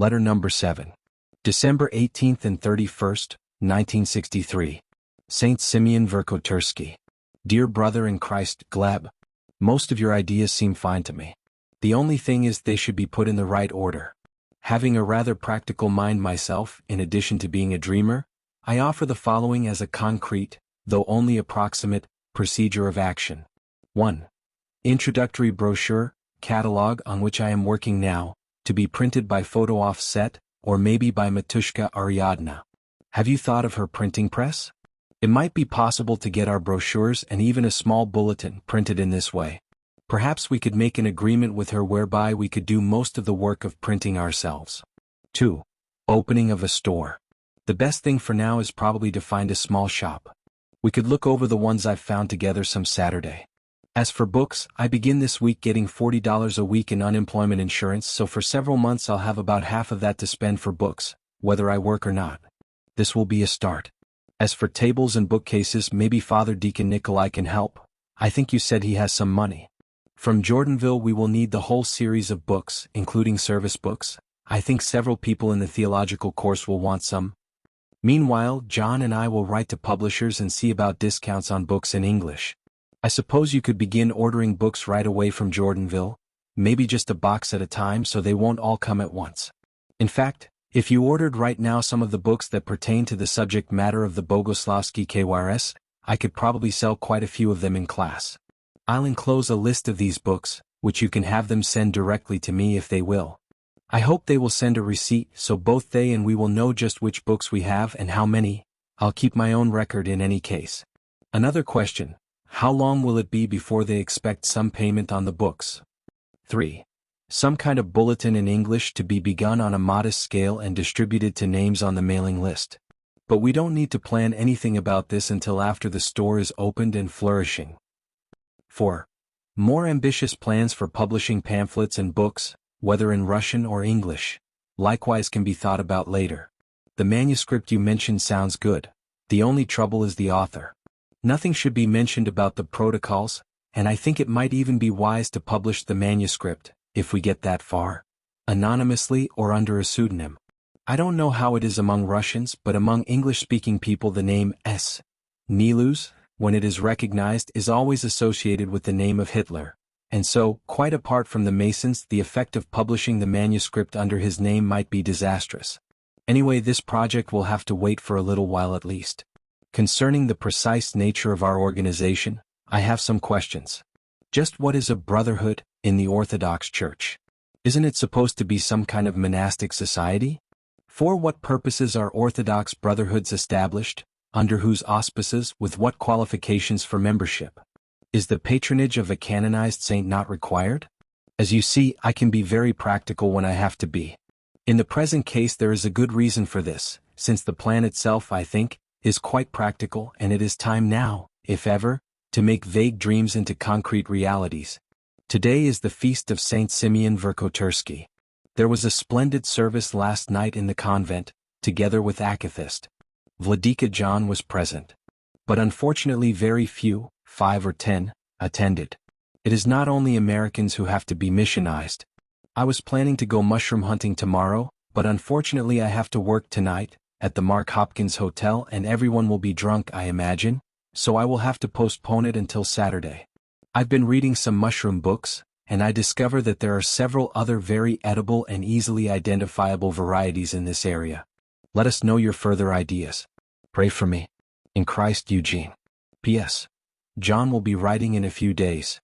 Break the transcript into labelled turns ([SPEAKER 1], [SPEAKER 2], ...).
[SPEAKER 1] Letter number 7. December 18th and 31st, 1963. Saint Simeon Verkotursky. Dear brother in Christ, Gleb. Most of your ideas seem fine to me. The only thing is they should be put in the right order. Having a rather practical mind myself, in addition to being a dreamer, I offer the following as a concrete, though only approximate, procedure of action. 1. Introductory brochure, catalog on which I am working now, to be printed by photo offset, or maybe by Matushka Ariadna. Have you thought of her printing press? It might be possible to get our brochures and even a small bulletin printed in this way. Perhaps we could make an agreement with her whereby we could do most of the work of printing ourselves. 2. Opening of a store. The best thing for now is probably to find a small shop. We could look over the ones I've found together some Saturday. As for books, I begin this week getting $40 a week in unemployment insurance, so for several months I'll have about half of that to spend for books, whether I work or not. This will be a start. As for tables and bookcases, maybe Father Deacon Nikolai can help. I think you said he has some money. From Jordanville we will need the whole series of books, including service books. I think several people in the theological course will want some. Meanwhile, John and I will write to publishers and see about discounts on books in English. I suppose you could begin ordering books right away from Jordanville, maybe just a box at a time so they won't all come at once. In fact, if you ordered right now some of the books that pertain to the subject matter of the Bogoslavsky KYRS, I could probably sell quite a few of them in class. I'll enclose a list of these books, which you can have them send directly to me if they will. I hope they will send a receipt so both they and we will know just which books we have and how many. I'll keep my own record in any case. Another question. How long will it be before they expect some payment on the books? 3. Some kind of bulletin in English to be begun on a modest scale and distributed to names on the mailing list. But we don't need to plan anything about this until after the store is opened and flourishing. 4. More ambitious plans for publishing pamphlets and books, whether in Russian or English, likewise can be thought about later. The manuscript you mentioned sounds good. The only trouble is the author. Nothing should be mentioned about the protocols, and I think it might even be wise to publish the manuscript, if we get that far, anonymously or under a pseudonym. I don't know how it is among Russians, but among English-speaking people the name S. Nilus, when it is recognized, is always associated with the name of Hitler, and so, quite apart from the Masons, the effect of publishing the manuscript under his name might be disastrous. Anyway, this project will have to wait for a little while at least. Concerning the precise nature of our organization, I have some questions. Just what is a brotherhood in the Orthodox Church? Isn't it supposed to be some kind of monastic society? For what purposes are Orthodox brotherhoods established? Under whose auspices, with what qualifications for membership? Is the patronage of a canonized saint not required? As you see, I can be very practical when I have to be. In the present case there is a good reason for this, since the plan itself, I think, is quite practical, and it is time now, if ever, to make vague dreams into concrete realities. Today is the feast of Saint Simeon Verkotursky. There was a splendid service last night in the convent, together with Akathist. Vladika John was present. But unfortunately very few, 5 or 10, attended. It is not only Americans who have to be missionized. I was planning to go mushroom hunting tomorrow, but unfortunately I have to work tonight, at the Mark Hopkins Hotel, and everyone will be drunk, I imagine, so I will have to postpone it until Saturday. I've been reading some mushroom books, and I discover that there are several other very edible and easily identifiable varieties in this area. Let us know your further ideas. Pray for me. In Christ, Eugene. P.S. John will be writing in a few days.